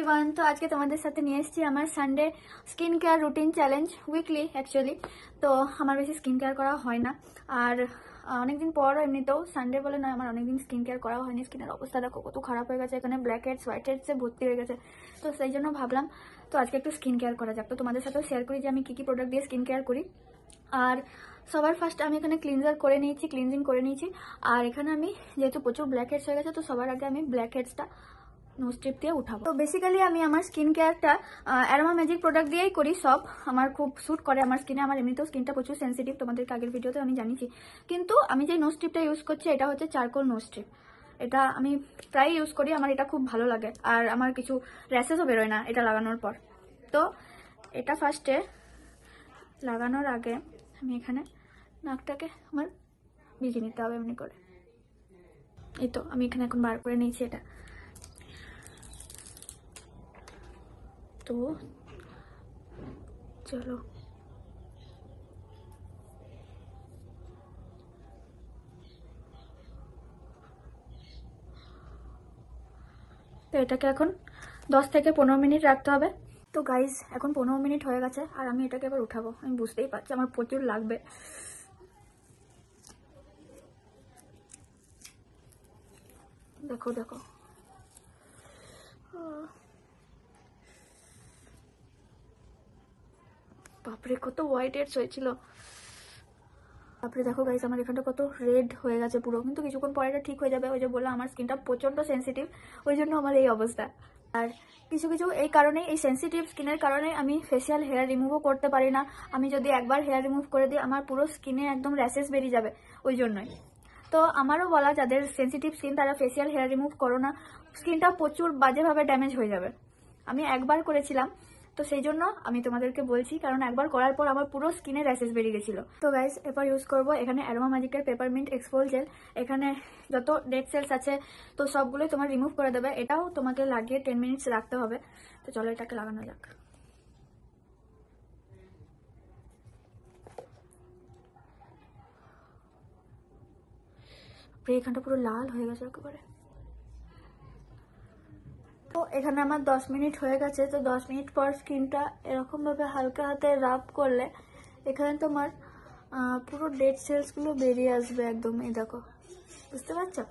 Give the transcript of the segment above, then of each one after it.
Everyone, তো আজকে তোমাদের সাথে নিয়ে এসেছি আমার Sunday skin care routine challenge, weekly actually. তো আমার বেশি স্কিন কেয়ার করা হয় না, আর অনেকদিন পর এমনিতেও সানডে বলে নয়, আমার অনেকদিন স্কিন কেয়ার করা হয়নি। স্কিনের অবস্থা দেখো কত খারাপ হয়ে গেছে, এখানে ব্ল্যাক হেডস হোয়াইট হেডসে ভর্তি হয়ে গেছে। তো সেই জন্য ভাবলাম তো আজকে একটু স্কিন কেয়ার করা যাক। তো তোমাদের সাথেও শেয়ার করি যে আমি কী কী প্রোডাক্ট দিয়ে স্কিন কেয়ার করি। আর সবার ফার্স্ট আমি এখানে ক্লিনজিং করে নিয়েছি। আর এখানে আমি যেহেতু প্রচুর ব্ল্যাক হেডস হয়ে গেছে, তো সবার আগে আমি ব্ল্যাক হেডসটা নোজ স্ট্রিপ দিয়ে উঠাবো। তো বেসিক্যালি আমি আমার স্কিন কেয়ারটা অ্যারোমা ম্যাজিক প্রোডাক্ট দিয়েই করি। সব আমার খুব স্যুট করে আমার স্কিনে। আমার এমনিতেও স্কিনটা প্রচুর সেন্সিটিভ, তোমাদেরকে আগের ভিডিওতে আমি জানিয়েছি। কিন্তু আমি যে নোজ স্ট্রিপটা ইউজ করছি এটা হচ্ছে চারকোল নোজ স্ট্রিপ। এটা আমি প্রায় ইউজ করি, আমার এটা খুব ভালো লাগে। আর আমার কিছু র্যাশেসও বেরোয় না এটা লাগানোর পর। তো এটা ফার্স্টে লাগানোর আগে আমি এখানে নাকটাকে আমার ভিজে নিতে হবে এমনি করে। এই তো আমি এখানে এখন বার করে নিয়েছি এটা। তো চলো তো এটাকে এখন 10 থেকে 15 মিনিট রাখতে হবে। তো গাইজ এখন 15 মিনিট হয়ে গেছে, আর আমি এটাকে এবার উঠাবো। আমি বুঝতেই পারছি আমার প্রচুর লাগবে। দেখো দেখো, বাপরে কত হোয়াইট হেডস হয়েছিল। তারপরে দেখো গাইস আমার এখানটা কত রেড হয়ে গেছে পুরো, কিন্তু কিছুক্ষণ পরে এটা ঠিক হয়ে যাবে। ওই যে বললাম আমার স্কিনটা প্রচন্ড সেন্সিটিভ, ওই জন্য আমার এই অবস্থা। আর কিছু কিছু এই কারণে, এই সেন্সিটিভ স্কিনের কারণে আমি ফেসিয়াল হেয়ার রিমুভও করতে পারি না। আমি যদি একবার হেয়ার রিমুভ করে দিই আমার পুরো স্কিনে একদম র্যাশেস বেরিয়ে যাবে, ওই জন্যই। তো আমারও বলা যাদের সেন্সিটিভ স্কিন তারা ফেসিয়াল হেয়ার রিমুভ করো না, স্কিনটা প্রচুর বাজেভাবে ড্যামেজ হয়ে যাবে। আমি একবার করেছিলাম, তো সেই জন্য আমি তোমাদেরকে বলছি, কারণ একবার করার পর আমার পুরো স্কিনে র্যাশেস বেরিয়ে গেছিল। তো গাইস এরপর ইউজ করব এখানে অ্যারোমা ম্যাজিকের পেপারমিন্ট এক্সফোল জেল। এখানে যত ডেড সেলস আছে তো সবগুলোই তোমার রিমুভ করে দেবে। এটাও তোমাকে লাগিয়ে 10 মিনিটস রাখতে হবে। তো চলো এটাকে লাগানো যাক। এখানটা পুরো লাল হয়ে গেছে একেবারে। তো এখানে আমার 10 মিনিট হয়ে গেছে। তো 10 মিনিট পর স্কিনটা এরকমভাবে হালকা হাতে রাব করলে এখানে তোমার পুরো ডেড সেলসগুলো বেরিয়ে আসবে একদম। এই দেখো, বুঝতে পারছো?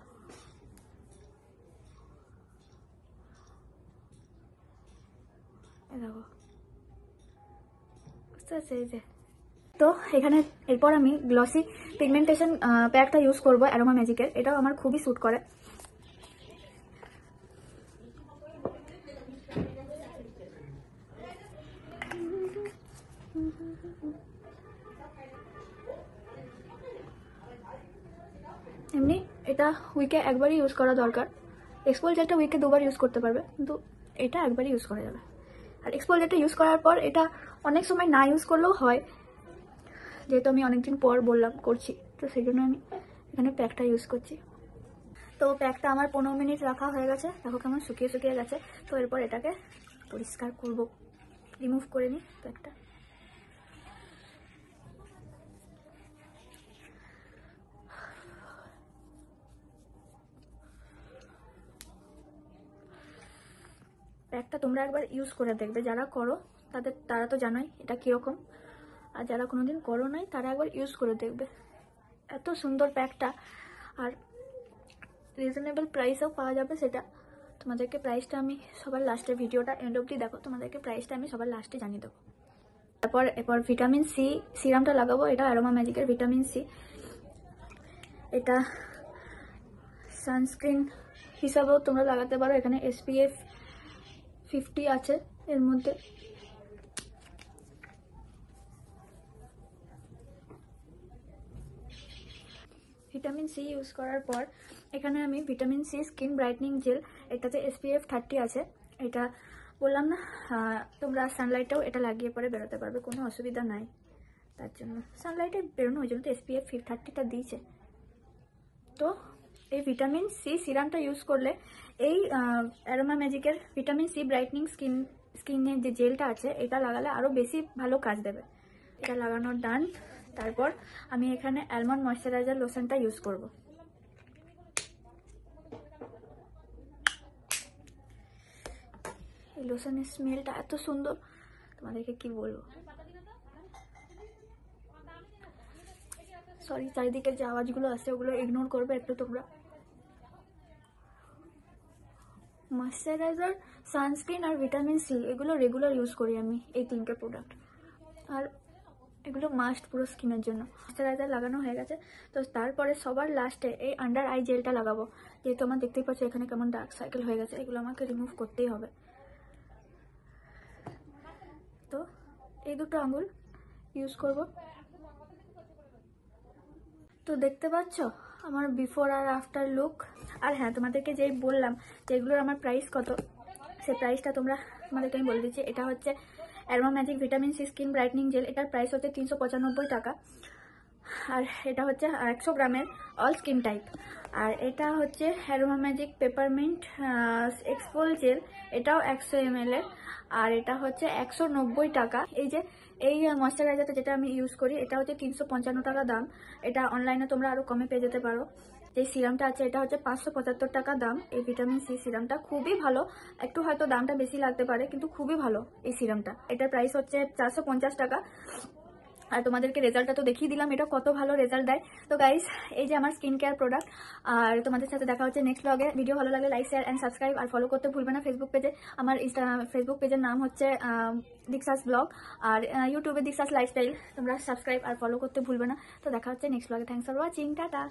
এই দেখো, বুঝতে পারছো? এই যে। তো এখানে এরপর আমি গ্লসি পিগমেন্টেশন প্যাকটা ইউজ করবো অ্যারোমা ম্যাজিকের। এটাও আমার খুবই স্যুট করে। এমনি এটা উইকে একবারই ইউজ করা দরকার। এক্সপোল জেলটা উইকে 2বার ইউজ করতে পারবে, কিন্তু এটা একবারই ইউজ করা যাবে। আর এক্সপোল জেলটা ইউজ করার পর এটা অনেক সময় না ইউজ করলেও হয়, যেহেতু আমি অনেকদিন পর বললাম করছি, তো সেই জন্য আমি এখানে প্যাকটা ইউজ করছি। তো প্যাকটা আমার 15 মিনিট রাখা হয়ে গেছে, দেখো কেমন শুকিয়ে শুকিয়ে গেছে। তো এরপর এটাকে পরিষ্কার করব, রিমুভ করে নিই প্যাকটা। প্যাকটা তোমরা একবার ইউজ করে দেখবে, যারা করো তারা তো জানোই এটা কীরকম, আর যারা কোনোদিন করো নাই তারা একবার ইউজ করে দেখবে। এত সুন্দর প্যাকটা, আর রিজনেবল প্রাইসেও পাওয়া যাবে সেটা। তোমাদেরকে প্রাইসটা আমি সবার লাস্টে, ভিডিওটা এন্ড অবধি দেখো, তোমাদেরকে প্রাইসটা আমি সবার লাস্টে জানিয়ে দেবো। এরপর ভিটামিন সি সিরামটা লাগাবো। এটা অ্যারোমা ম্যাজিকের ভিটামিন সি। এটা সানস্ক্রিন হিসাবেও তোমরা লাগাতে পারো। এখানে SPF 50 আছে এর মধ্যে। ভিটামিন সি ইউজ করার পর এখানে আমি vitamin C skin brightening gel, এটাতে SPF 30 আছে। এটা বললাম না, তোমরা সানলাইটেও এটা লাগিয়ে পরে বেরোতে পারবে, কোনো অসুবিধা নাই। তার জন্য সানলাইটে বেরোনো, ওই জন্য তো SPF 30টা দিয়েছে। তো এই ভিটামিন সি সিরামটা ইউজ করলে, এই অ্যারোমা ম্যাজিকের ভিটামিন সি ব্রাইটনিং স্কিনের যে জেলটা আছে এটা লাগালে আরও বেশি ভালো কাজ দেবে। এটা লাগানোর ডান। তারপর আমি এখানে অ্যালমন্ড ময়শ্চারাইজার লোশনটা ইউজ করব। এই লোশনের স্মেলটা এত সুন্দর, তোমাদেরকে কি বলবো। সরি, চারিদিকে যে আওয়াজগুলো আছে ওগুলো ইগনোর করবে একটু তোমরা। ময়শ্চারাইজার, সানস্ক্রিন আর ভিটামিন সি এগুলো রেগুলার ইউজ করি আমি, এই 3টে প্রোডাক্ট। আর এগুলো মাস্ট পুরো স্কিনের জন্য। ময়শ্চারাইজার লাগানো হয়ে গেছে, তো তারপরে সবার লাস্টে এই আন্ডার আই জেলটা লাগাবো। যেহেতু আমার দেখতেই পাচ্ছ এখানে কেমন ডার্ক সার্কেল হয়ে গেছে, এগুলো আমাকে রিমুভ করতেই হবে। তো এই দুটো আঙুল ইউজ করব। তো দেখতে পাচ্ছ আমার বিফোর আর আফটার লুক। আর হ্যাঁ, তোমাদেরকে যেই বললাম যে এগুলোর আমার প্রাইস কত, সেই প্রাইসটা তোমাদেরকে আমি বলে দিচ্ছি। এটা হচ্ছে Aroma Magic vitamin C skin brightening gel, এটার প্রাইস হচ্ছে 395 টাকা। আর এটা হচ্ছে 100 গ্রামের অল স্কিন টাইপ। আর এটা হচ্ছে অ্যারোমা ম্যাজিক পেপারমিন্ট এক্সফোল জেল, এটাও 100 ml এর। আর এটা হচ্ছে 190 টাকা। এই ময়শ্চারাইজারটা যেটা আমি ইউজ করি এটা হচ্ছে 355 টাকা দাম। এটা অনলাইনে তোমরা আরও কমে পেয়ে যেতে পারো। যে সিরামটা আছে এটা হচ্ছে 575 টাকা দাম। এই ভিটামিন সি সিরামটা খুবই ভালো, একটু হয়তো দামটা বেশি লাগতে পারে কিন্তু খুবই ভালো এই সিরামটা। এটার প্রাইস হচ্ছে 450 টাকা। আর তোমাদেরকে রেজাল্টটা তো দেখিয়ে দিলাম এটা কত ভালো রেজাল্ট দেয়। তো গাইস, এই যে আমার স্কিন কেয়ার প্রোডাক্ট। আর তোমাদের সাথে দেখা হচ্ছে নেক্সট ব্লগে। ভিডিও ভালো লাগলে লাইক, শেয়ার অ্যান্ড সাবস্ক্রাইব। আর ফলো করতে ভুলবে না ফেসবুক পেজে। আমার ফেসবুক পেজের নাম হচ্ছে দীক্ষাস ব্লগ। আর ইউটিউবে দীক্ষাস লাইফস্টাইল। তোমরা সাবস্ক্রাইব আর ফলো করতে ভুলবে না। তো দেখা হচ্ছে নেক্সট ব্লগে। Thanks for watching, tata.